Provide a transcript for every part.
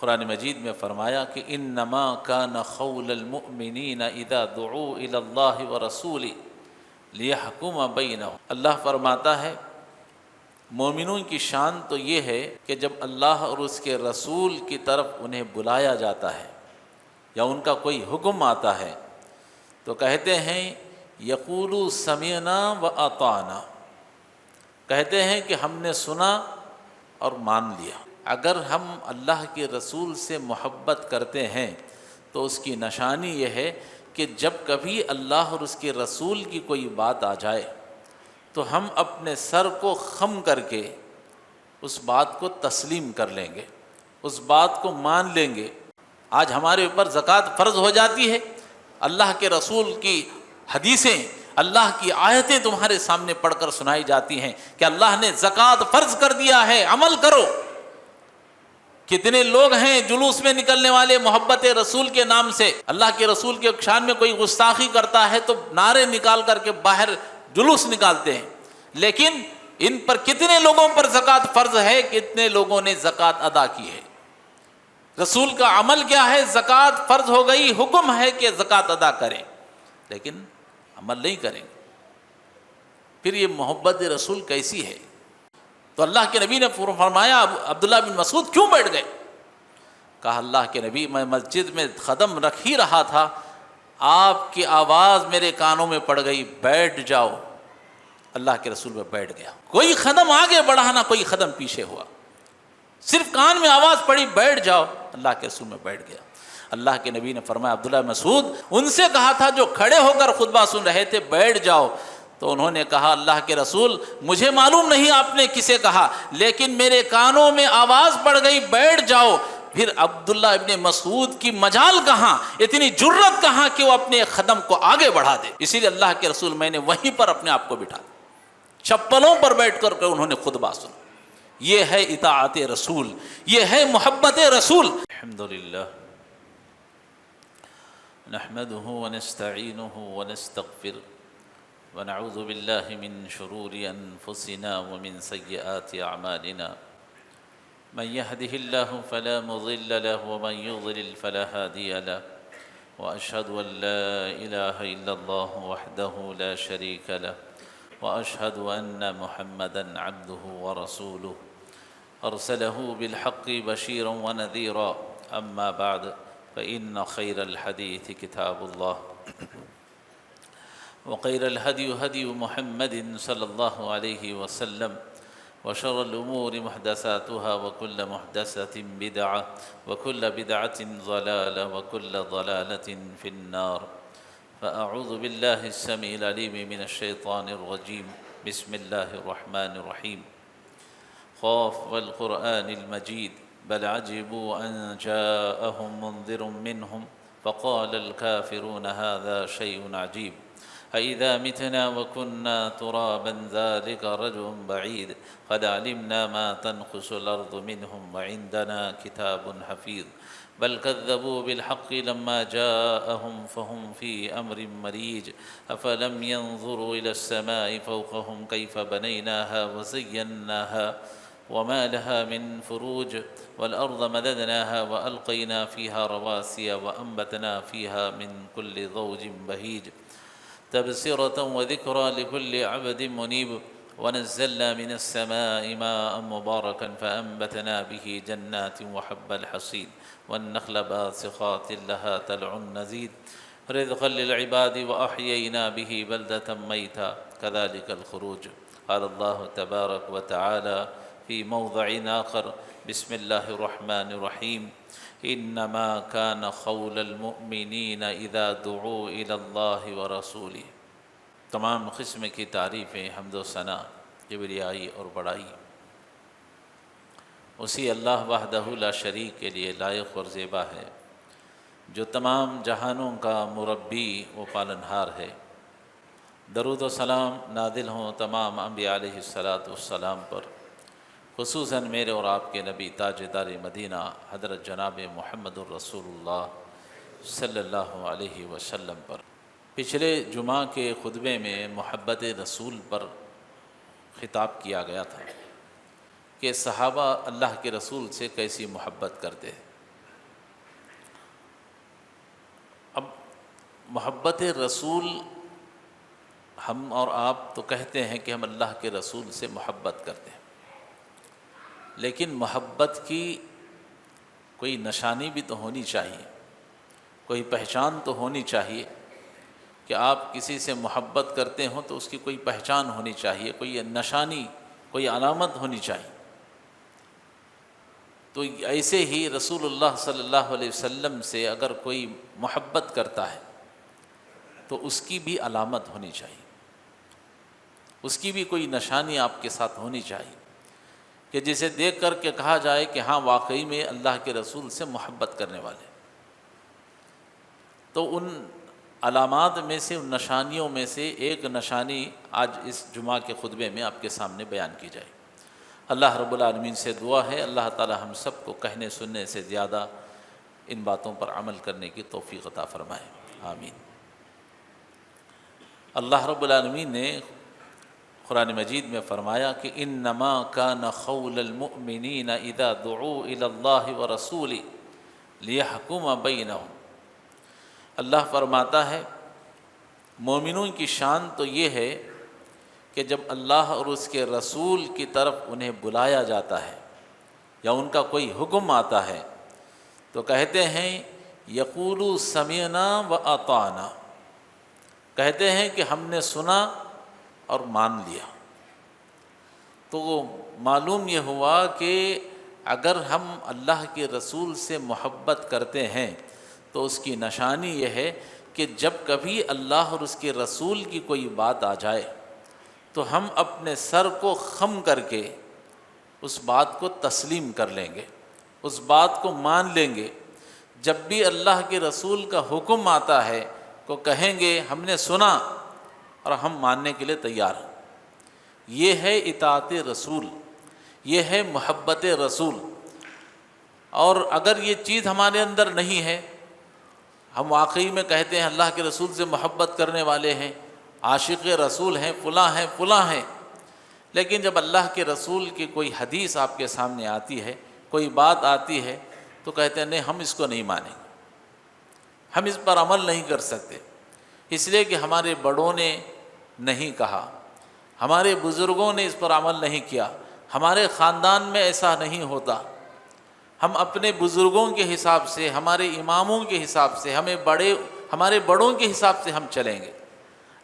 قرآن مجید میں فرمایا کہ انما کان قول المؤمنین اذا دعوا الی اللہ ورسولہ لیحکم بینہم۔ اللہ فرماتا ہے مومنوں کی شان تو یہ ہے کہ جب اللہ اور اس کے رسول کی طرف انہیں بلایا جاتا ہے یا ان کا کوئی حکم آتا ہے تو کہتے ہیں یقولوا سمعنا واطعنا، کہتے ہیں کہ ہم نے سنا اور مان لیا۔ اگر ہم اللہ کے رسول سے محبت کرتے ہیں تو اس کی نشانی یہ ہے کہ جب کبھی اللہ اور اس کے رسول کی کوئی بات آ جائے تو ہم اپنے سر کو خم کر کے اس بات کو تسلیم کر لیں گے، اس بات کو مان لیں گے۔ آج ہمارے اوپر زکوٰۃ فرض ہو جاتی ہے، اللہ کے رسول کی حدیثیں، اللہ کی آیتیں تمہارے سامنے پڑھ کر سنائی جاتی ہیں کہ اللہ نے زکوٰۃ فرض کر دیا ہے، عمل کرو۔ کتنے لوگ ہیں جلوس میں نکلنے والے محبت رسول کے نام سے، اللہ کے رسول کے شان میں کوئی گستاخی کرتا ہے تو نعرے نکال کر کے باہر جلوس نکالتے ہیں، لیکن ان پر کتنے لوگوں پر زکوٰۃ فرض ہے، کتنے لوگوں نے زکوٰۃ ادا کی ہے؟ رسول کا عمل کیا ہے؟ زکوٰۃ فرض ہو گئی، حکم ہے کہ زکوٰۃ ادا کریں، لیکن عمل نہیں کریں گے۔ پھر یہ محبت رسول کیسی ہے؟ تو اللہ کے نبی نے فرمایا، عبداللہ بن مسعود کیوں بیٹھ گئے؟ کہا اللہ کے نبی میں مسجد میں قدم رکھ ہی رہا تھا، آپ کی آواز میرے کانوں میں پڑ گئی، بیٹھ جاؤ۔ اللہ کے رسول میں بیٹھ گیا، کوئی قدم آگے بڑھا نہ کوئی قدم پیچھے ہوا، صرف کان میں آواز پڑی بیٹھ جاؤ، اللہ کے رسول میں بیٹھ گیا۔ اللہ کے نبی نے فرمایا عبداللہ مسعود ان سے کہا تھا جو کھڑے ہو کر خطبہ سن رہے تھے بیٹھ جاؤ، تو انہوں نے کہا اللہ کے رسول مجھے معلوم نہیں آپ نے کسے کہا، لیکن میرے کانوں میں آواز پڑ گئی بیٹھ جاؤ۔ پھر عبداللہ ابن مسعود کی مجال کہاں، اتنی جرت کہاں کہ وہ اپنے قدم کو آگے بڑھا دے۔ اسی لیے اللہ کے رسول میں نے وہیں پر اپنے آپ کو بٹھا دیا، چپلوں پر بیٹھ کر کے انہوں نے خطبہ سنا۔ یہ ہے اطاعت رسول، یہ ہے محبت رسول۔ الحمدللہ نحمده ونستعینه ونستغفر ونعوذ باللہ من شرور انفسنا ومن سیئات اعمالنا من يهده الله فلا مضل له ومن يضلل فلا هادي له واشهد ان لا اله الا الله وحده لا شريك له واشهد ان محمدا عبده ورسوله ارسله بالحق بشيرا ونذيرا اما بعد فان خير الحديث كتاب الله وخير الهدي هدي محمد صلى الله عليه وسلم وشر الأمور محدثاتها وكل محدثة بدعة وكل بدعة ضلالة وكل ضلالة في النار فأعوذ بالله السميع العليم من الشيطان الرجيم بسم الله الرحمن الرحيم قاف والقرآن المجيد بل عجبوا أن جاءهم منذر منهم فقال الكافرون هذا شيء عجيب أَإِذَا مِتْنَا وَكُنَّا تُرَابًا ذَلِكَ رَجْعٌ بَعِيدٌ قَدْ عَلِمْنَا مَا تَنْقُصُ الْأَرْضُ مِنْهُمْ وَعِنْدَنَا كِتَابٌ حَفِيظٌ بل كذبوا بالحق لما جاءهم فهم في أمر مريج أفلم ينظروا إلى السماء فوقهم كيف بنيناها وزيناها وما لها من فروج والأرض مددناها وألقينا فيها رواسي وأنبتنا فيها من كل زوج بهيج تبصرة وذكرى لكل عبد منيب ونزلنا من السماء ماء مباركا فأنبتنا به جنات وحب الحصيد والنخل باسقات لها طلع نضيد رزقا للعباد وأحيينا به بلدة ميتا كذلك الخروج قال الله تبارك وتعالى في موضع آخر بسم الله الرحمن الرحيم انما كان قول المؤمنین اذا دعوا الى اللہ ورسولہ۔ تمام قسم کی تعریفیں، حمد و ثنا، کبریائی اور بڑائی اسی اللہ وحدہ لا شریک کے لیے لائق اور زیبا ہے، جو تمام جہانوں کا مربی و پالنہار ہے۔ درود و سلام نازل ہوں تمام انبیاء علیہ السلام پر، خصوصاً میرے اور آپ کے نبی تاجدار مدینہ حضرت جناب محمد الرسول اللہ صلی اللہ علیہ وسلم پر۔ پچھلے جمعہ کے خطبے میں محبت رسول پر خطاب کیا گیا تھا کہ صحابہ اللہ کے رسول سے کیسی محبت کرتے ہیں۔ محبت رسول، ہم اور آپ تو کہتے ہیں کہ ہم اللہ کے رسول سے محبت کرتے ہیں، لیکن محبت کی کوئی نشانی بھی تو ہونی چاہیے، کوئی پہچان تو ہونی چاہیے کہ آپ کسی سے محبت کرتے ہوں تو اس کی کوئی پہچان ہونی چاہیے، کوئی نشانی، کوئی علامت ہونی چاہیے۔ تو ایسے ہی رسول اللہ صلی اللہ علیہ وسلم سے اگر کوئی محبت کرتا ہے تو اس کی بھی علامت ہونی چاہیے، اس کی بھی کوئی نشانی آپ کے ساتھ ہونی چاہیے کہ جسے دیکھ کر کے کہا جائے کہ ہاں واقعی میں اللہ کے رسول سے محبت کرنے والے۔ تو ان علامات میں سے، ان نشانیوں میں سے ایک نشانی آج اس جمعہ کے خطبے میں آپ کے سامنے بیان کی جائے۔ اللہ رب العالمین سے دعا ہے اللہ تعالی ہم سب کو کہنے سننے سے زیادہ ان باتوں پر عمل کرنے کی توفیق عطا فرمائے، آمین۔ اللہ رب العالمین نے قرآن مجید میں فرمایا کہ انما کان قول المؤمنین اذا دعوا الی اللہ ورسولہ لیحکم بینہم۔ اللہ فرماتا ہے مومنوں کی شان تو یہ ہے کہ جب اللہ اور اس کے رسول کی طرف انہیں بلایا جاتا ہے یا ان کا کوئی حکم آتا ہے تو کہتے ہیں یقولوا سمعنا واطعنا، کہتے ہیں کہ ہم نے سنا اور مان لیا۔ تو معلوم یہ ہوا کہ اگر ہم اللہ کے رسول سے محبت کرتے ہیں تو اس کی نشانی یہ ہے کہ جب کبھی اللہ اور اس کے رسول کی کوئی بات آ جائے تو ہم اپنے سر کو خم کر کے اس بات کو تسلیم کر لیں گے، اس بات کو مان لیں گے۔ جب بھی اللہ کے رسول کا حکم آتا ہے تو کہیں گے ہم نے سنا اور ہم ماننے کے لیے تیار ہیں۔ یہ ہے اطاعت رسول، یہ ہے محبت رسول۔ اور اگر یہ چیز ہمارے اندر نہیں ہے، ہم واقعی میں کہتے ہیں اللہ کے رسول سے محبت کرنے والے ہیں، عاشق رسول ہیں، فلاں ہیں، لیکن جب اللہ کے رسول کی کوئی حدیث آپ کے سامنے آتی ہے، کوئی بات آتی ہے تو کہتے ہیں نہیں ہم اس کو نہیں مانیں گے، ہم اس پر عمل نہیں کر سکتے، اس لیے کہ ہمارے بڑوں نے نہیں کہا، ہمارے بزرگوں نے اس پر عمل نہیں کیا، ہمارے خاندان میں ایسا نہیں ہوتا، ہم اپنے بزرگوں کے حساب سے، ہمارے اماموں کے حساب سے، ہمارے بڑوں کے حساب سے ہم چلیں گے۔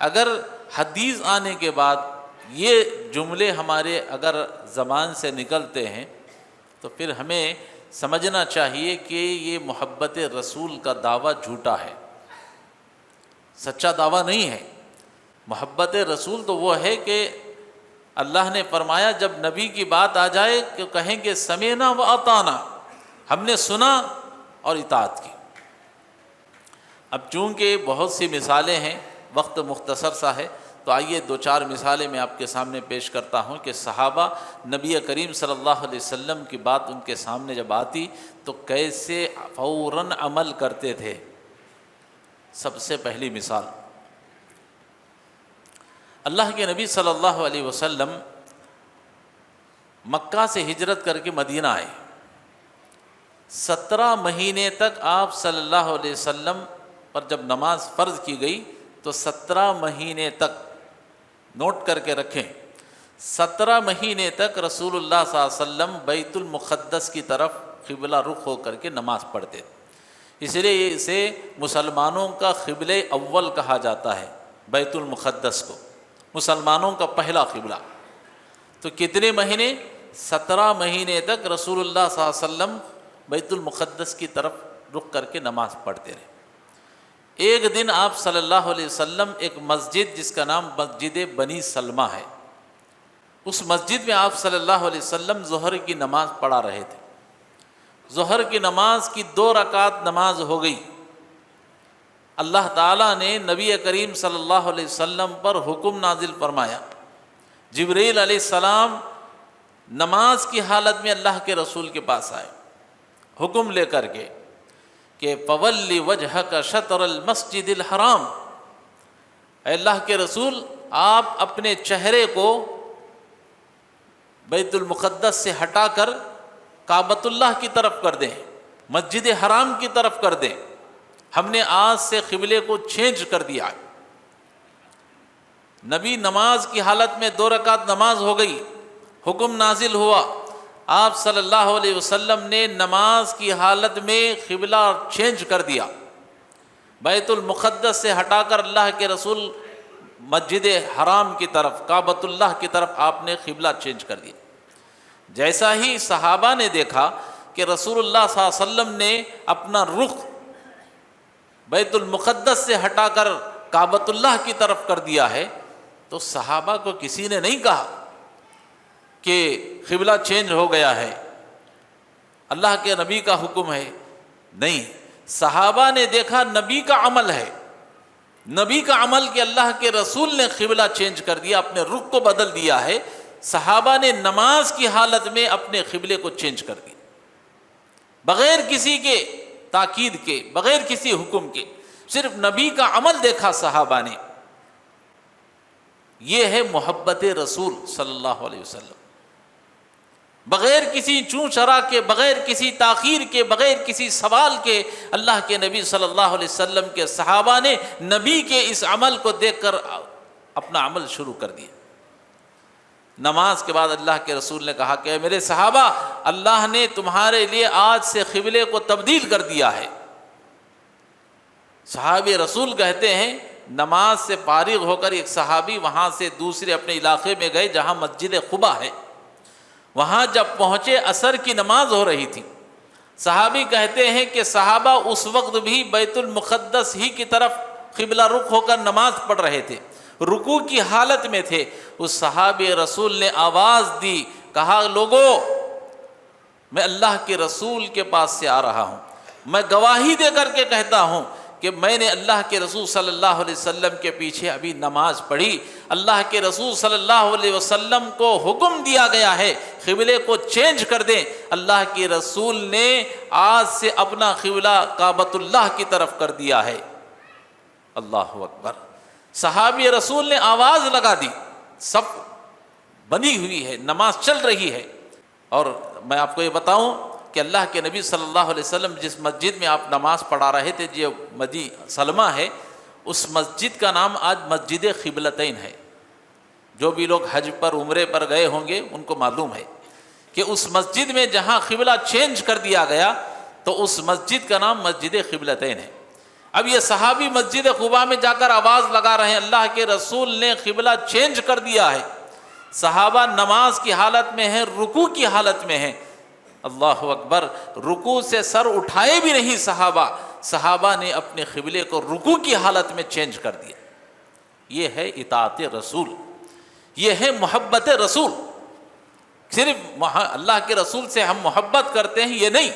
اگر حدیث آنے کے بعد یہ جملے ہمارے اگر زبان سے نکلتے ہیں تو پھر ہمیں سمجھنا چاہیے کہ یہ محبت رسول کا دعویٰ جھوٹا ہے، سچا دعویٰ نہیں ہے۔ محبت رسول تو وہ ہے کہ اللہ نے فرمایا جب نبی کی بات آ جائے کہ کہیں گے سمعنا واطعنا، ہم نے سنا اور اطاعت کی۔ اب چونکہ بہت سی مثالیں ہیں، وقت مختصر سا ہے، تو آئیے دو چار مثالیں میں آپ کے سامنے پیش کرتا ہوں کہ صحابہ نبی کریم صلی اللہ علیہ وسلم کی بات ان کے سامنے جب آتی تو کیسے فوراً عمل کرتے تھے۔ سب سے پہلی مثال، اللہ کے نبی صلی اللہ علیہ وسلم مکہ سے ہجرت کر کے مدینہ آئے، 17 مہینے تک آپ صلی اللہ علیہ وسلم پر جب نماز فرض کی گئی تو 17 مہینے تک، نوٹ کر کے رکھیں، 17 مہینے تک رسول اللہ صلی اللہ علیہ وسلم بیت المقدس کی طرف قبلہ رخ ہو کر کے نماز پڑھتے، اس لیے اسے مسلمانوں کا قبلہ اول کہا جاتا ہے، بیت المقدس کو مسلمانوں کا پہلا قبلہ۔ تو کتنے مہینے؟ 17 مہینے تک رسول اللہ صلی اللہ علیہ وسلم بیت المقدس کی طرف رخ کر کے نماز پڑھتے رہے۔ ایک دن آپ صلی اللہ علیہ وسلم ایک مسجد جس کا نام مسجد بنی سلمہ ہے، اس مسجد میں آپ صلی اللہ علیہ وسلم ظہر کی نماز پڑھا رہے تھے۔ ظہر کی نماز کی 2 رکعت نماز ہو گئی، اللہ تعالیٰ نے نبی کریم صلی اللہ علیہ وسلم پر حکم نازل فرمایا، جبرائیل علیہ السلام نماز کی حالت میں اللہ کے رسول کے پاس آئے حکم لے کر کے کہ فَوَلِّ وَجْهَكَ شَطْرَ الْمَسْجِدِ الْحَرَامِ، اے اللہ کے رسول آپ اپنے چہرے کو بیت المقدس سے ہٹا کر کعبۃ اللہ کی طرف کر دیں، مسجد حرام کی طرف کر دیں۔ ہم نے آج سے قبلے کو چینج کر دیا ہے۔ نبی نماز کی حالت میں 2 رکعت نماز ہو گئی، حکم نازل ہوا، آپ صلی اللہ علیہ وسلم نے نماز کی حالت میں قبلہ چینج کر دیا، بیت المقدس سے ہٹا کر اللہ کے رسول مسجد حرام کی طرف، کعبۃ اللہ کی طرف آپ نے قبلہ چینج کر دیا۔ جیسا ہی صحابہ نے دیکھا کہ رسول اللہ صلی اللہ علیہ وسلم نے اپنا رخ بیت المقدس سے ہٹا کر کعبۃ اللہ کی طرف کر دیا ہے، تو صحابہ کو کسی نے نہیں کہا کہ قبلہ چینج ہو گیا ہے، اللہ کے نبی کا حکم ہے، نہیں، صحابہ نے دیکھا نبی کا عمل ہے، نبی کا عمل کہ اللہ کے رسول نے قبلہ چینج کر دیا، اپنے رخ کو بدل دیا ہے۔ صحابہ نے نماز کی حالت میں اپنے قبلے کو چینج کر دیا، بغیر کسی کے تاکید کے، بغیر کسی حکم کے، صرف نبی کا عمل دیکھا صحابہ نے۔ یہ ہے محبت رسول صلی اللہ علیہ وسلم، بغیر کسی چون چرا کے، بغیر کسی تاخیر کے، بغیر کسی سوال کے، اللہ کے نبی صلی اللہ علیہ وسلم کے صحابہ نے نبی کے اس عمل کو دیکھ کر اپنا عمل شروع کر دیا۔ نماز کے بعد اللہ کے رسول نے کہا کہ میرے صحابہ، اللہ نے تمہارے لیے آج سے قبلے کو تبدیل کر دیا ہے۔ صحابی رسول کہتے ہیں نماز سے فارغ ہو کر ایک صحابی وہاں سے دوسرے اپنے علاقے میں گئے جہاں مسجد قباء ہے، وہاں جب پہنچے عصر کی نماز ہو رہی تھی۔ صحابی کہتے ہیں کہ صحابہ اس وقت بھی بیت المقدس ہی کی طرف قبلہ رخ ہو کر نماز پڑھ رہے تھے، رکوع کی حالت میں تھے۔ اس صحابی رسول نے آواز دی، کہا لوگو، میں اللہ کے رسول کے پاس سے آ رہا ہوں، میں گواہی دے کر کے کہتا ہوں کہ میں نے اللہ کے رسول صلی اللہ علیہ وسلم کے پیچھے ابھی نماز پڑھی، اللہ کے رسول صلی اللہ علیہ وسلم کو حکم دیا گیا ہے قبلے کو چینج کر دیں، اللہ کے رسول نے آج سے اپنا قبلہ کعبۃ اللہ کی طرف کر دیا ہے۔ اللہ اکبر۔ صحابی رسول نے آواز لگا دی، سب بنی ہوئی ہے، نماز چل رہی ہے۔ اور میں آپ کو یہ بتاؤں کہ اللہ کے نبی صلی اللہ علیہ وسلم جس مسجد میں آپ نماز پڑھا رہے تھے، جو مسجد سلمہ ہے، اس مسجد کا نام آج مسجد قبلتین ہے۔ جو بھی لوگ حج پر عمرے پر گئے ہوں گے ان کو معلوم ہے کہ اس مسجد میں جہاں قبلہ چینج کر دیا گیا تو اس مسجد کا نام مسجد قبلتین ہے۔ اب یہ صحابی مسجد قباء میں جا کر آواز لگا رہے ہیں اللہ کے رسول نے قبلہ چینج کر دیا ہے۔ صحابہ نماز کی حالت میں ہیں، رکوع کی حالت میں ہیں۔ اللہ اکبر۔ رکوع سے سر اٹھائے بھی نہیں صحابہ نے اپنے قبلے کو رکوع کی حالت میں چینج کر دیا۔ یہ ہے اطاعت رسول، یہ ہے محبت رسول۔ صرف اللہ کے رسول سے ہم محبت کرتے ہیں یہ نہیں،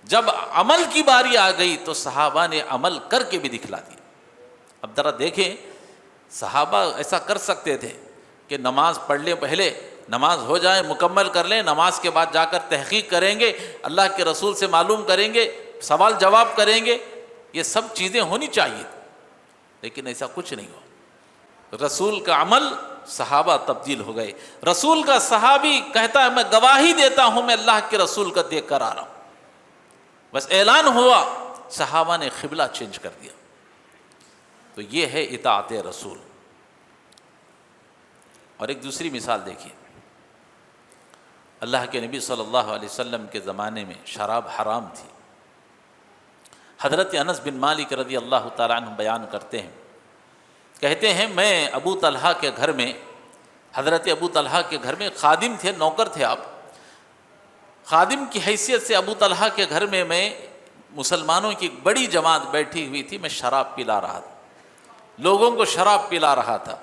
جب عمل کی باری آ گئی تو صحابہ نے عمل کر کے بھی دکھلا دیا۔ اب ذرا دیکھیں، صحابہ ایسا کر سکتے تھے کہ نماز پڑھ لیں، پہلے نماز ہو جائے، مکمل کر لیں، نماز کے بعد جا کر تحقیق کریں گے، اللہ کے رسول سے معلوم کریں گے، سوال جواب کریں گے، یہ سب چیزیں ہونی چاہیے، لیکن ایسا کچھ نہیں ہوا۔ رسول کا عمل، صحابہ تبدیل ہو گئے۔ رسول کا صحابی کہتا ہے میں گواہی دیتا ہوں میں اللہ کے رسول کا دیکھ کر آ رہا ہوں، بس اعلان ہوا، صحابہ نے قبلہ چینج کر دیا۔ تو یہ ہے اطاعت رسول۔ اور ایک دوسری مثال دیکھیے، اللہ کے نبی صلی اللہ علیہ وسلم کے زمانے میں شراب حرام تھی۔ حضرت انس بن مالک رضی اللہ تعالیٰ عنہ بیان کرتے ہیں، کہتے ہیں میں ابو طلحہ کے گھر میں، حضرت ابو طلحہ کے گھر میں خادم تھے، نوکر تھے آپ، خادم کی حیثیت سے ابو طلحہ کے گھر میں مسلمانوں کی بڑی جماعت بیٹھی ہوئی تھی، میں شراب پلا رہا تھا، لوگوں کو شراب پلا رہا تھا۔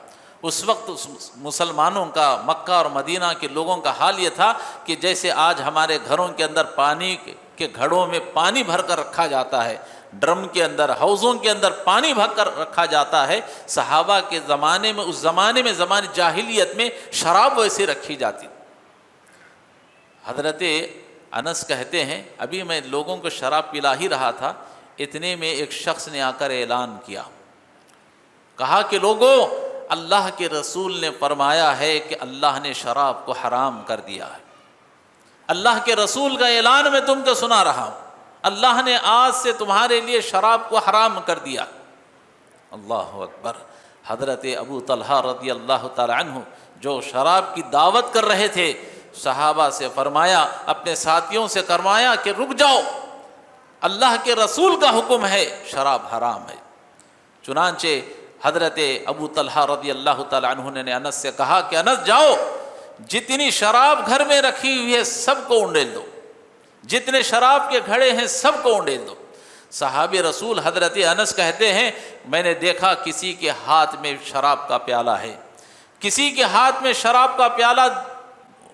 اس وقت مسلمانوں کا، مکہ اور مدینہ کے لوگوں کا حال یہ تھا کہ جیسے آج ہمارے گھروں کے اندر پانی کے گھڑوں میں پانی بھر کر رکھا جاتا ہے، ڈرم کے اندر، حوضوں کے اندر پانی بھر کر رکھا جاتا ہے، صحابہ کے زمانے میں، اس زمانے میں، زمانے جاہلیت میں شراب ویسے رکھی جاتی۔ حضرت انس کہتے ہیں ابھی میں لوگوں کو شراب پلا ہی رہا تھا، اتنے میں ایک شخص نے آ کر اعلان کیا، کہا کہ لوگوں، اللہ کے رسول نے فرمایا ہے کہ اللہ نے شراب کو حرام کر دیا ہے۔ اللہ کے رسول کا اعلان میں تم کو سنا رہا ہوں، اللہ نے آج سے تمہارے لیے شراب کو حرام کر دیا۔ اللہ اکبر۔ حضرت ابو طلحہ رضی اللہ تعالی عنہ جو شراب کی دعوت کر رہے تھے، صحابہ سے فرمایا، اپنے ساتھیوں سے فرمایا کہ رک جاؤ، اللہ کے رسول کا حکم ہے، شراب حرام ہے۔ چنانچہ حضرت ابو طلحہ رضی اللہ تعالی عنہ نے انس سے کہا کہ انس جاؤ، جتنی شراب گھر میں رکھی ہوئی ہے سب کو انڈیل دو، جتنے شراب کے گھڑے ہیں سب کو انڈیل دو۔ صحابی رسول حضرت انس کہتے ہیں میں نے دیکھا کسی کے ہاتھ میں شراب کا پیالہ ہے، کسی کے ہاتھ میں شراب کا پیالہ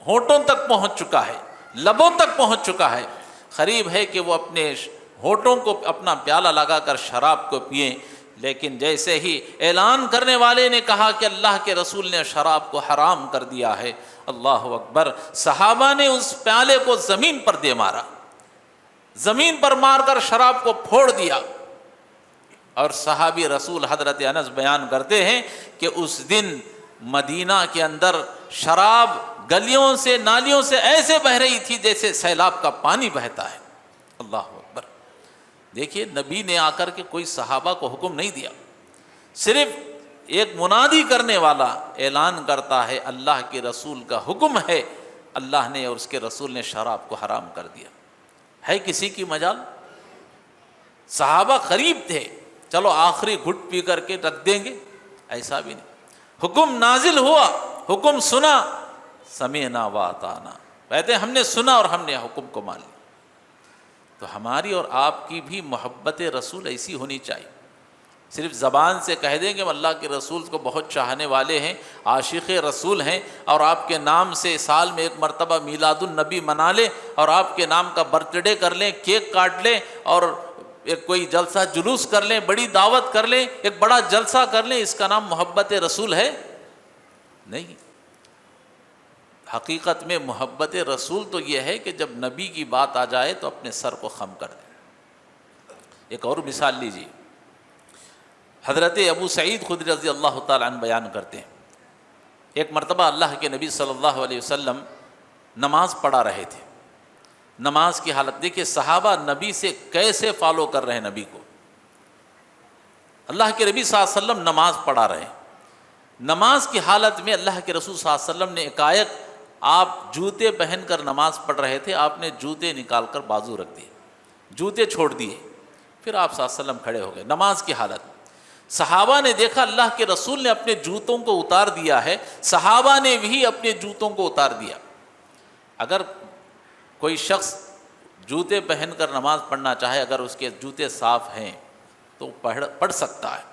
ہونٹوں تک پہنچ چکا ہے، لبوں تک پہنچ چکا ہے، قریب ہے کہ وہ اپنے ہونٹوں کو اپنا پیالہ لگا کر شراب کو پئیں، لیکن جیسے ہی اعلان کرنے والے نے کہا کہ اللہ کے رسول نے شراب کو حرام کر دیا ہے، اللہ اکبر، صحابہ نے اس پیالے کو زمین پر دے مارا، زمین پر مار کر شراب کو پھوڑ دیا۔ اور صحابی رسول حضرت انس بیان کرتے ہیں کہ اس دن مدینہ کے اندر شراب گلیوں سے نالیوں سے ایسے بہہ رہی تھی جیسے سیلاب کا پانی بہتا ہے۔ اللہ اکبر۔ دیکھیے نبی نے آ کر کے کوئی صحابہ کو حکم نہیں دیا، صرف ایک منادی کرنے والا اعلان کرتا ہے اللہ کے رسول کا حکم ہے، اللہ نے اور اس کے رسول نے شراب کو حرام کر دیا۔ ہے کسی کی مجال؟ صحابہ قریب تھے، چلو آخری گھٹ پی کر کے رکھ دیں گے، ایسا بھی نہیں۔ حکم نازل ہوا، حکم سنا، سمعنا واطعنا، کہتے ہیں ہم نے سنا اور ہم نے حکم کو مان لیا۔ تو ہماری اور آپ کی بھی محبت رسول ایسی ہونی چاہیے، صرف زبان سے کہہ دیں کہ ہم اللہ کے رسول کو بہت چاہنے والے ہیں، عاشق رسول ہیں، اور آپ کے نام سے سال میں ایک مرتبہ میلاد النبی منا لیں اور آپ کے نام کا برتھ ڈے کر لیں، کیک کاٹ لیں اور ایک کوئی جلسہ جلوس کر لیں، بڑی دعوت کر لیں، ایک بڑا جلسہ کر لیں، اس کا نام محبت رسول ہے؟ نہیں۔ حقیقت میں محبت رسول تو یہ ہے کہ جب نبی کی بات آ جائے تو اپنے سر کو خم کر دیں۔ ایک اور مثال لیجیے، حضرت ابو سعید خدری رضی اللہ تعالیٰ عنہ بیان کرتے ہیں، ایک مرتبہ اللہ کے نبی صلی اللہ علیہ وسلم نماز پڑھا رہے تھے، نماز کی حالت دیکھیے، صحابہ نبی سے کیسے فالو کر رہے ہیں نبی کو۔ اللہ کے نبی صلی اللہ علیہ وسلم نماز پڑھا رہے ہیں، نماز کی حالت میں اللہ کے رسول صلی اللہ علیہ وسلم نے ایکائک، آپ جوتے پہن کر نماز پڑھ رہے تھے، آپ نے جوتے نکال کر بازو رکھ دیے، جوتے چھوڑ دیے، پھر آپ صلی اللہ علیہ وسلم کھڑے ہو گئے نماز کی حالت میں۔ صحابہ نے دیکھا اللہ کے رسول نے اپنے جوتوں کو اتار دیا ہے، صحابہ نے بھی اپنے جوتوں کو اتار دیا۔ اگر کوئی شخص جوتے پہن کر نماز پڑھنا چاہے، اگر اس کے جوتے صاف ہیں تو پڑھ سکتا ہے۔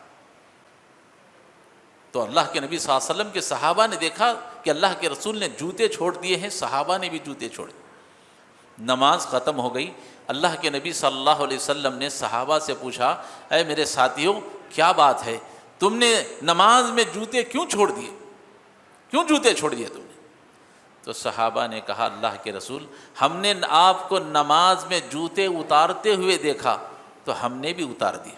تو اللہ کے نبی صلی اللہ علیہ وسلم کے صحابہ نے دیکھا کہ اللہ کے رسول نے جوتے چھوڑ دیے ہیں، صحابہ نے بھی جوتے چھوڑے۔ نماز ختم ہو گئی، اللہ کے نبی صلی اللہ علیہ وسلم نے صحابہ سے پوچھا، اے میرے ساتھیوں کیا بات ہے، تم نے نماز میں جوتے کیوں چھوڑ دیے، کیوں جوتے چھوڑ دیے تم نے؟ تو صحابہ نے کہا اللہ کے رسول، ہم نے آپ کو نماز میں جوتے اتارتے ہوئے دیکھا تو ہم نے بھی اتار دیے۔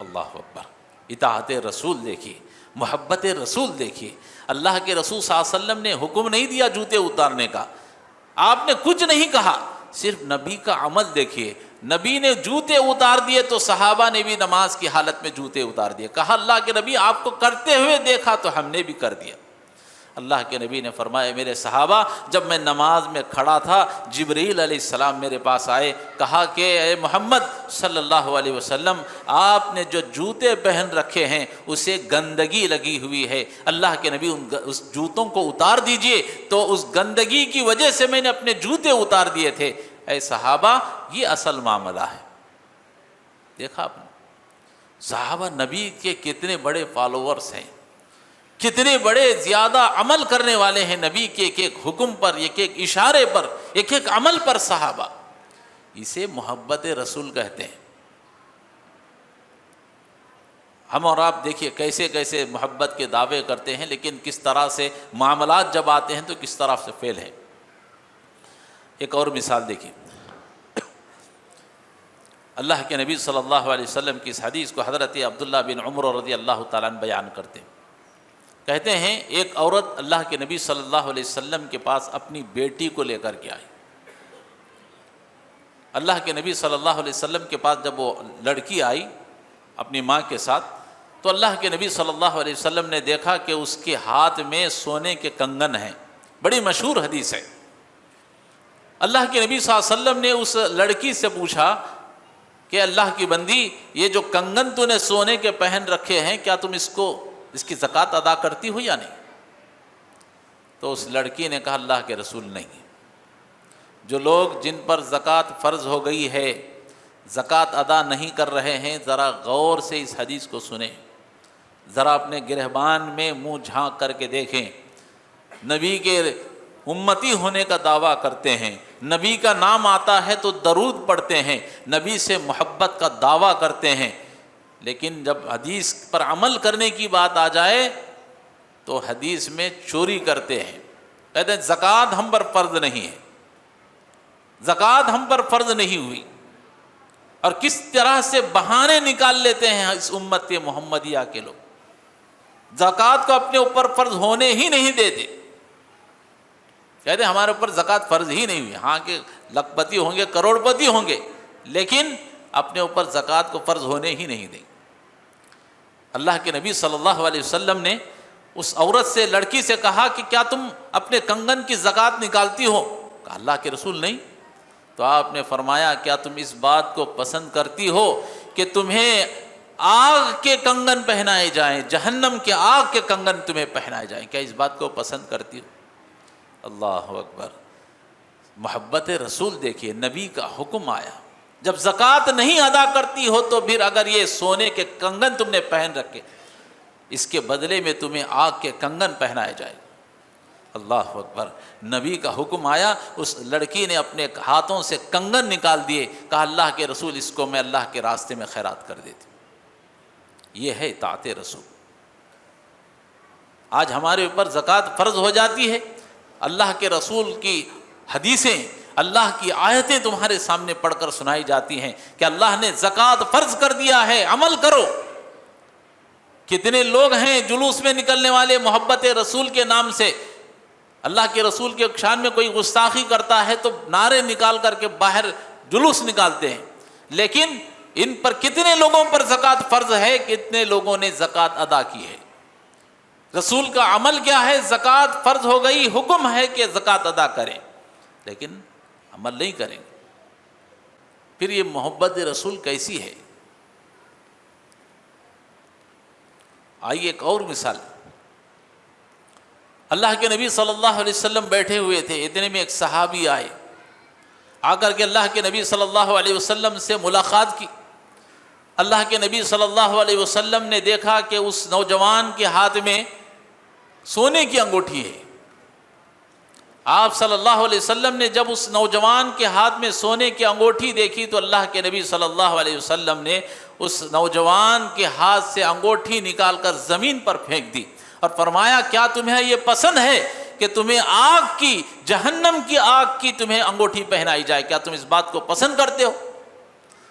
اللہ اکبر۔ اطاعت رسول دیکھیے، محبت رسول دیکھیے، اللہ کے رسول صلی اللہ علیہ وسلم نے حکم نہیں دیا جوتے اتارنے کا، آپ نے کچھ نہیں کہا، صرف نبی کا عمل دیکھیے، نبی نے جوتے اتار دیے تو صحابہ نے بھی نماز کی حالت میں جوتے اتار دیے، کہا اللہ کے نبی آپ کو کرتے ہوئے دیکھا تو ہم نے بھی کر دیا۔ اللہ کے نبی نے فرمایا میرے صحابہ، جب میں نماز میں کھڑا تھا جبرائیل علیہ السلام میرے پاس آئے، کہا کہ اے محمد صلی اللہ علیہ وسلم، آپ نے جو جوتے پہن رکھے ہیں اسے گندگی لگی ہوئی ہے، اللہ کے نبی اس جوتوں کو اتار دیجئے، تو اس گندگی کی وجہ سے میں نے اپنے جوتے اتار دیے تھے۔ اے صحابہ یہ اصل معاملہ ہے۔ دیکھا آپ نے صحابہ نبی کے کتنے بڑے فالوورز ہیں، کتنے بڑے زیادہ عمل کرنے والے ہیں نبی کے ایک ایک حکم پر، ایک ایک اشارے پر، ایک ایک عمل پر صحابہ۔ اسے محبت رسول کہتے ہیں۔ ہم اور آپ دیکھیے کیسے کیسے محبت کے دعوے کرتے ہیں، لیکن کس طرح سے معاملات جب آتے ہیں تو کس طرح سے فیل ہے۔ ایک اور مثال دیکھیے، اللہ کے نبی صلی اللہ علیہ وسلم کی اس حدیث کو حضرت عبداللہ بن عمر رضی اللہ تعالیٰ عنہ بیان کرتے ہیں، کہتے ہیں ایک عورت اللہ کے نبی صلی اللہ علیہ وسلم کے پاس اپنی بیٹی کو لے کر کے آئی، اللہ کے نبی صلی اللہ علیہ وسلم کے پاس جب وہ لڑکی آئی اپنی ماں کے ساتھ، تو اللہ کے نبی صلی اللہ علیہ وسلم نے دیکھا کہ اس کے ہاتھ میں سونے کے کنگن ہیں۔ بڑی مشہور حدیث ہے۔ اللہ کے نبی صلی اللہ علیہ وسلم نے اس لڑکی سے پوچھا کہ اللہ کی بندی، یہ جو کنگن تو نے سونے کے پہن رکھے ہیں، کیا تم اس کی زکوٰۃ ادا کرتی ہو یا نہیں؟ تو اس لڑکی نے کہا اللہ کے رسول نہیں۔ جو لوگ جن پر زکوٰۃ فرض ہو گئی ہے زکوٰۃ ادا نہیں کر رہے ہیں، ذرا غور سے اس حدیث کو سنیں، ذرا اپنے گرہبان میں منہ جھانک کر کے دیکھیں۔ نبی کے امتی ہونے کا دعویٰ کرتے ہیں، نبی کا نام آتا ہے تو درود پڑھتے ہیں، نبی سے محبت کا دعویٰ کرتے ہیں، لیکن جب حدیث پر عمل کرنے کی بات آ جائے تو حدیث میں چوری کرتے ہیں، کہتے ہیں زکوٰۃ ہم پر فرض نہیں ہے، زکوٰۃ ہم پر فرض نہیں ہوئی، اور کس طرح سے بہانے نکال لیتے ہیں اس امت محمدیہ کے لوگ، زکوٰۃ کو اپنے اوپر فرض ہونے ہی نہیں دیتے، کہتے ہیں ہمارے اوپر زکوٰۃ فرض ہی نہیں ہوئی۔ ہاں کہ لکھ پتی ہوں گے، کروڑ پتی ہوں گے، لیکن اپنے اوپر زکوٰۃ کو فرض ہونے ہی نہیں دیں۔ اللہ کے نبی صلی اللہ علیہ وسلم نے اس عورت سے، لڑکی سے کہا کہ کیا تم اپنے کنگن کی زکوٰۃ نکالتی ہو؟ کہا اللہ کے رسول نہیں۔ تو آپ نے فرمایا کیا تم اس بات کو پسند کرتی ہو کہ تمہیں آگ کے کنگن پہنائے جائیں، جہنم کے آگ کے کنگن تمہیں پہنائے جائیں، کیا اس بات کو پسند کرتی ہو؟ اللہ اکبر، محبت رسول دیکھیے، نبی کا حکم آیا، جب زکوٰۃ نہیں ادا کرتی ہو تو پھر اگر یہ سونے کے کنگن تم نے پہن رکھے، اس کے بدلے میں تمہیں آگ کے کنگن پہنائے جائے۔ اللہ اکبر، نبی کا حکم آیا، اس لڑکی نے اپنے ہاتھوں سے کنگن نکال دیے، کہا اللہ کے رسول اس کو میں اللہ کے راستے میں خیرات کر دیتی ہوں۔ یہ ہے اطاعت رسول۔ آج ہمارے اوپر زکوٰۃ فرض ہو جاتی ہے، اللہ کے رسول کی حدیثیں، اللہ کی آیتیں تمہارے سامنے پڑھ کر سنائی جاتی ہیں کہ اللہ نے زکوٰۃ فرض کر دیا ہے، عمل کرو۔ کتنے لوگ ہیں جلوس میں نکلنے والے محبت رسول کے نام سے، اللہ کے رسول کے شان میں کوئی گستاخی کرتا ہے تو نعرے نکال کر کے باہر جلوس نکالتے ہیں، لیکن ان پر کتنے لوگوں پر زکوٰۃ فرض ہے، کتنے لوگوں نے زکوٰۃ ادا کی ہے؟ رسول کا عمل کیا ہے؟ زکوٰۃ فرض ہو گئی، حکم ہے کہ زکوٰۃ ادا کریں، لیکن عمل نہیں کریں گے۔ پھر یہ محبت رسول کیسی ہے؟ آئیے ایک اور مثال۔ اللہ کے نبی صلی اللہ علیہ وسلم بیٹھے ہوئے تھے، اتنے میں ایک صحابی آئے، آ کر کے اللہ کے نبی صلی اللہ علیہ وسلم سے ملاقات کی۔ اللہ کے نبی صلی اللہ علیہ وسلم نے دیکھا کہ اس نوجوان کے ہاتھ میں سونے کی انگوٹھی ہے۔ آپ صلی اللہ علیہ وسلم نے جب اس نوجوان کے ہاتھ میں سونے کی انگوٹھی دیکھی تو اللہ کے نبی صلی اللہ علیہ وسلم نے اس نوجوان کے ہاتھ سے انگوٹھی نکال کر زمین پر پھینک دی اور فرمایا کیا تمہیں یہ پسند ہے کہ تمہیں آگ کی، جہنم کی آگ کی تمہیں انگوٹھی پہنائی جائے؟ کیا تم اس بات کو پسند کرتے ہو؟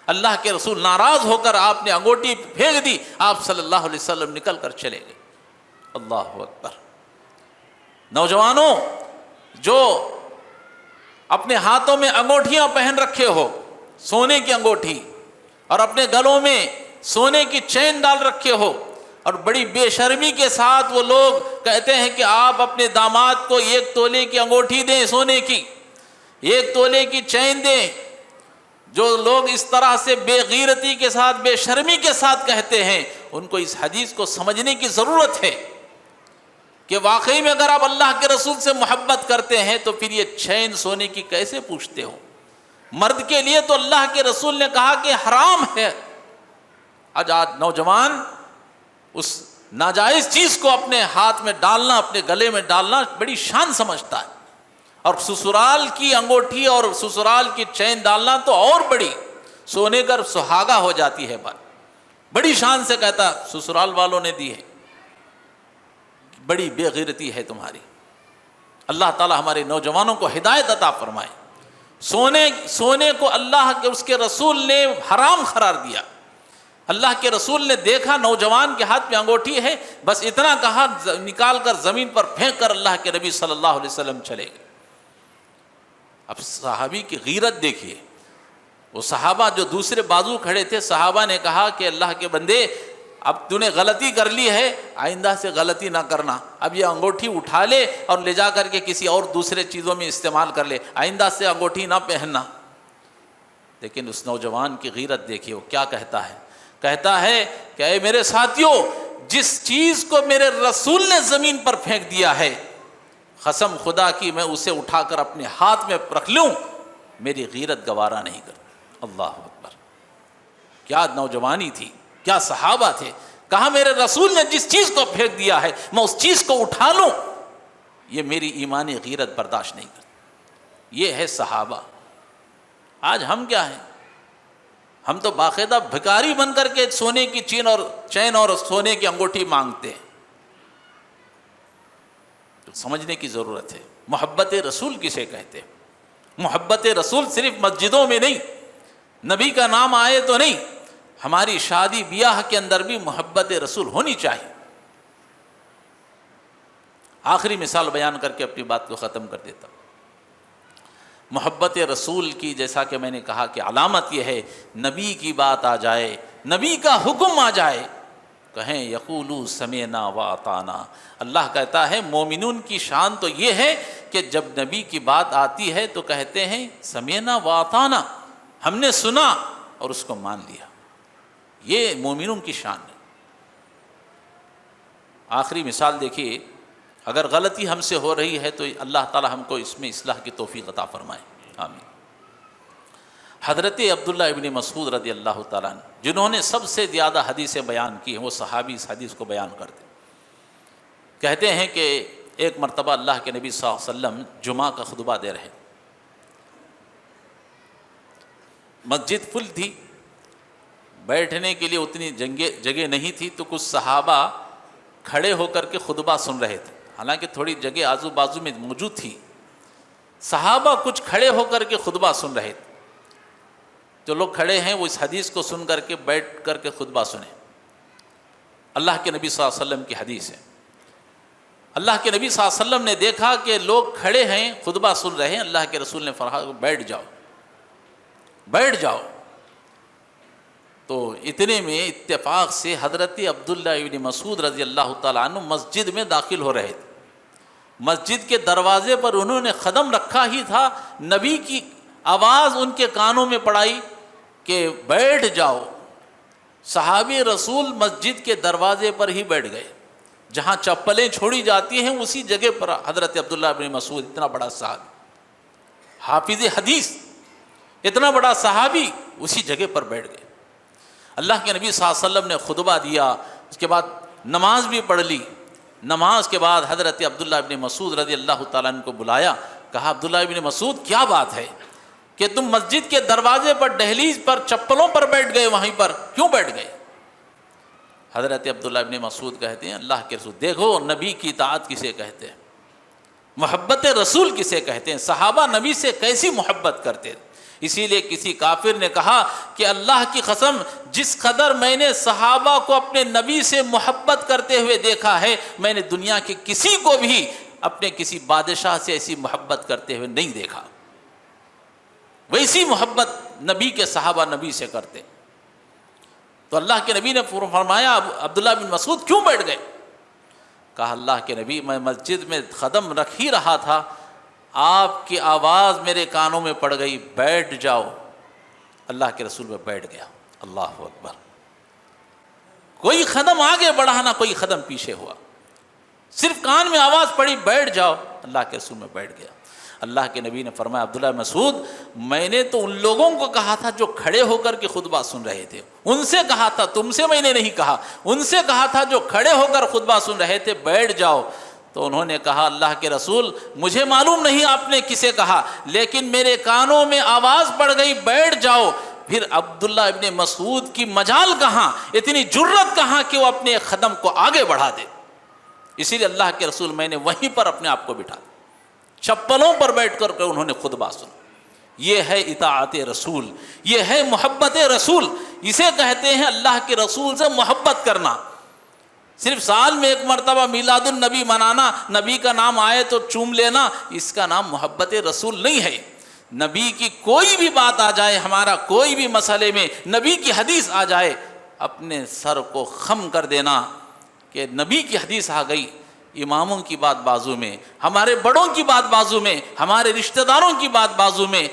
اللہ کے رسول ناراض ہو کر آپ نے انگوٹھی پھینک دی، آپ صلی اللہ علیہ وسلم نکل کر چلے گئے۔ اللہ اکبر۔ نوجوانوں جو اپنے ہاتھوں میں انگوٹھیاں پہن رکھے ہو، سونے کی انگوٹھی، اور اپنے گلوں میں سونے کی چین ڈال رکھے ہو، اور بڑی بے شرمی کے ساتھ وہ لوگ کہتے ہیں کہ آپ اپنے داماد کو 1 تولے کی انگوٹھی دیں، سونے کی 1 تولے کی چین دیں، جو لوگ اس طرح سے بے غیرتی کے ساتھ، بے شرمی کے ساتھ کہتے ہیں، ان کو اس حدیث کو سمجھنے کی ضرورت ہے کہ واقعی میں اگر آپ اللہ کے رسول سے محبت کرتے ہیں تو پھر یہ چین سونے کی کیسے پوچھتے ہو؟ مرد کے لیے تو اللہ کے رسول نے کہا کہ حرام ہے۔ آج نوجوان اس ناجائز چیز کو اپنے ہاتھ میں ڈالنا، اپنے گلے میں ڈالنا بڑی شان سمجھتا ہے، اور سسرال کی انگوٹھی اور سسرال کی چین ڈالنا تو اور بڑی سونے کا سہاگا ہو جاتی ہے بات، بڑی شان سے کہتا سسرال والوں نے دی ہے۔ بڑی بے غیرتی ہے تمہاری۔ اللہ تعالی ہمارے نوجوانوں کو ہدایت عطا فرمائے۔ سونے کو اللہ کے اس کے رسول نے حرام قرار دیا۔ اللہ کے رسول نے دیکھا نوجوان کے ہاتھ میں انگوٹھی ہے، بس اتنا کہا، نکال کر زمین پر پھینک کر اللہ کے نبی صلی اللہ علیہ وسلم چلے گئے۔ اب صحابی کی غیرت دیکھیے، وہ صحابہ جو دوسرے بازو کھڑے تھے، صحابہ نے کہا کہ اللہ کے بندے اب تو نے غلطی کر لی ہے، آئندہ سے غلطی نہ کرنا، اب یہ انگوٹھی اٹھا لے اور لے جا کر کے کسی اور دوسرے چیزوں میں استعمال کر لے، آئندہ سے انگوٹھی نہ پہننا۔ لیکن اس نوجوان کی غیرت دیکھیے، وہ کیا کہتا ہے، کہتا ہے کہ اے میرے ساتھیوں، جس چیز کو میرے رسول نے زمین پر پھینک دیا ہے، قسم خدا کی میں اسے اٹھا کر اپنے ہاتھ میں رکھ لوں، میری غیرت گوارا نہیں کرتی۔ اللہ اکبر، کیا نوجوانی تھی، کیا صحابہ تھے، کہا میرے رسول نے جس چیز کو پھینک دیا ہے میں اس چیز کو اٹھا لوں، یہ میری ایمانی غیرت برداشت نہیں کرتی۔ یہ ہے صحابہ۔ آج ہم کیا ہیں؟ ہم تو باقاعدہ بھکاری بن کر کے سونے کی چین اور سونے کی انگوٹھی مانگتے ہیں۔ تو سمجھنے کی ضرورت ہے، محبت رسول کسے کہتے ہیں؟ محبت رسول صرف مسجدوں میں نہیں، نبی کا نام آئے تو نہیں، ہماری شادی بیاہ کے اندر بھی محبت رسول ہونی چاہیے۔ آخری مثال بیان کر کے اپنی بات کو ختم کر دیتا ہوں۔ محبت رسول کی جیسا کہ میں نے کہا کہ علامت یہ ہے، نبی کی بات آ جائے، نبی کا حکم آ جائے، کہیں یقولو سمعنا واطعنا۔ اللہ کہتا ہے مومنون کی شان تو یہ ہے کہ جب نبی کی بات آتی ہے تو کہتے ہیں سمعنا واطعنا، ہم نے سنا اور اس کو مان لیا۔ یہ مومنون کی شان ہے۔ آخری مثال دیکھیے، اگر غلطی ہم سے ہو رہی ہے تو اللہ تعالی ہم کو اس میں اصلاح کی توفیق عطا فرمائے، آمین۔ حضرت عبداللہ ابن مسعود رضی اللہ تعالیٰ عنہ، جنہوں نے سب سے زیادہ حدیثیں بیان کی ہیں، وہ صحابی اس حدیث کو بیان کرتے کہتے ہیں کہ ایک مرتبہ اللہ کے نبی صلی اللہ علیہ وسلم جمعہ کا خطبہ دے رہے، مسجد فل تھی، بیٹھنے کے لیے اتنی جگہ نہیں تھی، تو کچھ صحابہ کھڑے ہو کر کے خطبہ سن رہے تھے، حالانکہ تھوڑی جگہ آزو بازو میں موجود تھی۔ صحابہ کچھ کھڑے ہو کر کے خطبہ سن رہے تھے، جو لوگ کھڑے ہیں وہ اس حدیث کو سن کر کے بیٹھ کر کے خطبہ سنیں۔ اللہ کے نبی صلی اللہ علیہ وسلم کی حدیث ہے، اللہ کے نبی صلی اللہ علیہ وسلم نے دیکھا کہ لوگ کھڑے ہیں خطبہ سن رہے ہیں، اللہ کے رسول نے فرمایا بیٹھ جاؤ بیٹھ جاؤ۔ تو اتنے میں اتفاق سے حضرت عبداللہ ابن مسعود رضی اللہ تعالیٰ عنہ مسجد میں داخل ہو رہے تھے۔ مسجد کے دروازے پر انہوں نے قدم رکھا ہی تھا، نبی کی آواز ان کے کانوں میں پڑائی کہ بیٹھ جاؤ۔ صحابی رسول مسجد کے دروازے پر ہی بیٹھ گئے، جہاں چپلیں چھوڑی جاتی ہیں اسی جگہ پر حضرت عبداللہ ابن مسعود، اتنا بڑا صحابی، حافظ حدیث، اتنا بڑا صحابی اسی جگہ پر بیٹھ گئے۔ اللہ کے نبی صلی اللہ علیہ وسلم نے خطبہ دیا، اس کے بعد نماز بھی پڑھ لی۔ نماز کے بعد حضرت عبداللہ ابن مسعود رضی اللہ تعالیٰ عنہ کو بلایا، کہا عبداللہ ابن مسعود کیا بات ہے کہ تم مسجد کے دروازے پر دہلیز پر چپلوں پر بیٹھ گئے، وہیں پر کیوں بیٹھ گئے؟ حضرت عبداللہ ابن مسعود کہتے ہیں اللہ کے رسول، دیکھو نبی کی اطاعت کسے کہتے ہیں، محبت رسول کسے کہتے ہیں، صحابہ نبی سے کیسی محبت کرتے ہیں۔ اسی لیے کسی کافر نے کہا کہ اللہ کی قسم، جس قدر میں نے صحابہ کو اپنے نبی سے محبت کرتے ہوئے دیکھا ہے، میں نے دنیا کے کسی کو بھی اپنے کسی بادشاہ سے ایسی محبت کرتے ہوئے نہیں دیکھا۔ ویسی محبت نبی کے صحابہ نبی سے کرتے۔ تو اللہ کے نبی نے فرمایا عبداللہ بن مسعود کیوں بیٹھ گئے؟ کہا اللہ کے نبی میں مسجد میں قدم رکھ ہی رہا تھا، آپ کی آواز میرے کانوں میں پڑ گئی، بیٹھ جاؤ۔ اللہ کے رسول میں بیٹھ گیا۔ اللہ اکبر، کوئی قدم آگے بڑھا نہ کوئی قدم پیچھے ہوا، صرف کان میں آواز پڑی بیٹھ جاؤ، اللہ کے رسول میں بیٹھ گیا۔ اللہ کے نبی نے فرمایا عبداللہ مسعود، میں نے تو ان لوگوں کو کہا تھا جو کھڑے ہو کر کے خطبہ سن رہے تھے، ان سے کہا تھا، تم سے میں نے نہیں کہا، ان سے کہا تھا جو کھڑے ہو کر خطبہ سن رہے تھے بیٹھ جاؤ۔ تو انہوں نے کہا اللہ کے رسول مجھے معلوم نہیں آپ نے کسے کہا، لیکن میرے کانوں میں آواز پڑ گئی بیٹھ جاؤ۔ پھر عبداللہ ابن مسعود کی مجال کہاں، اتنی جرت کہاں کہ وہ اپنے قدم کو آگے بڑھا دے۔ اسی لیے اللہ کے رسول میں نے وہیں پر اپنے آپ کو بٹھا دیا، چپلوں پر بیٹھ کر کے انہوں نے خطبہ سنا۔ یہ ہے اطاعت رسول، یہ ہے محبت رسول، اسے کہتے ہیں اللہ کے رسول سے محبت کرنا۔ صرف سال میں ایک مرتبہ میلاد النبی منانا، نبی کا نام آئے تو چوم لینا، اس کا نام محبت رسول نہیں ہے۔ نبی کی کوئی بھی بات آ جائے، ہمارا کوئی بھی مسئلے میں نبی کی حدیث آ جائے، اپنے سر کو خم کر دینا کہ نبی کی حدیث آ گئی، اماموں کی بات بازو میں، ہمارے بڑوں کی بات بازو میں، ہمارے رشتہ داروں کی بات بازو میں،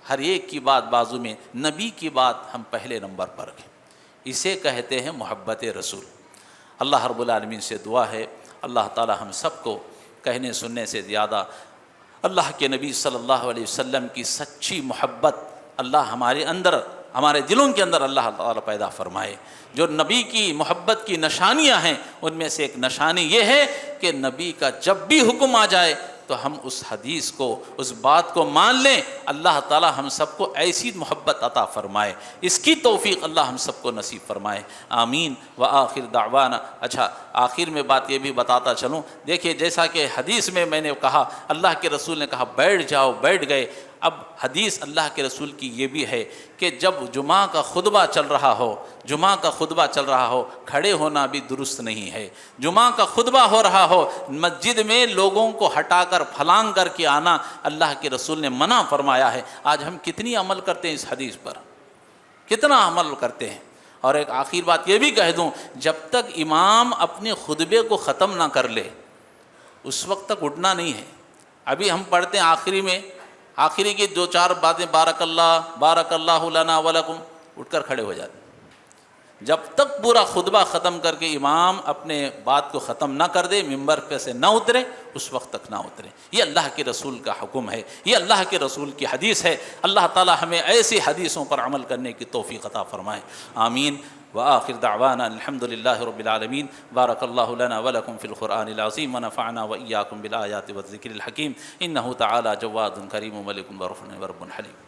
ہر ایک کی بات بازو میں، نبی کی بات ہم پہلے نمبر پر رکھیں۔ اسے کہتے ہیں محبت رسول۔ اللہ رب العالمین سے دعا ہے اللہ تعالی ہم سب کو کہنے سننے سے زیادہ اللہ کے نبی صلی اللہ علیہ وسلم کی سچی محبت اللہ ہمارے اندر، ہمارے دلوں کے اندر اللہ تعالیٰ پیدا فرمائے۔ جو نبی کی محبت کی نشانیاں ہیں ان میں سے ایک نشانی یہ ہے کہ نبی کا جب بھی حکم آ جائے تو ہم اس حدیث کو، اس بات کو مان لیں۔ اللہ تعالیٰ ہم سب کو ایسی محبت عطا فرمائے، اس کی توفیق اللہ ہم سب کو نصیب فرمائے، آمین۔ وآخر دعوانا۔ اچھا، آخر میں بات یہ بھی بتاتا چلوں، دیکھیے جیسا کہ حدیث میں نے کہا، اللہ کے رسول نے کہا بیٹھ جاؤ، بیٹھ گئے۔ اب حدیث اللہ کے رسول کی یہ بھی ہے کہ جب جمعہ کا خطبہ چل رہا ہو، جمعہ کا خطبہ چل رہا ہو، کھڑے ہونا بھی درست نہیں ہے۔ جمعہ کا خطبہ ہو رہا ہو، مسجد میں لوگوں کو ہٹا کر پھلانگ کر کے آنا اللہ کے رسول نے منع فرمایا ہے۔ آج ہم کتنی عمل کرتے ہیں اس حدیث پر، کتنا عمل کرتے ہیں۔ اور ایک آخر بات یہ بھی کہہ دوں، جب تک امام اپنے خطبے کو ختم نہ کر لے اس وقت تک اٹھنا نہیں ہے۔ ابھی ہم پڑھتے ہیں آخری کی دو چار باتیں، بارک اللہ لنا ولکم، اٹھ کر کھڑے ہو جاتے ہیں۔ جب تک پورا خطبہ ختم کر کے امام اپنے بات کو ختم نہ کر دے، ممبر پہ سے نہ اترے، اس وقت تک نہ اترے۔ یہ اللہ کے رسول کا حکم ہے، یہ اللہ کے رسول کی حدیث ہے۔ اللہ تعالی ہمیں ایسی حدیثوں پر عمل کرنے کی توفیق عطا فرمائے، آمین۔ وآخر دعوانا الحمد للہ رب العالمین۔ بارک اللہ لنا ولکم فی القرآن العظیم ونفعنا وإیاکم بالآیات والذکر الحکیم، انہ تعالی جواد کریم ملک برحم ورب حلیم۔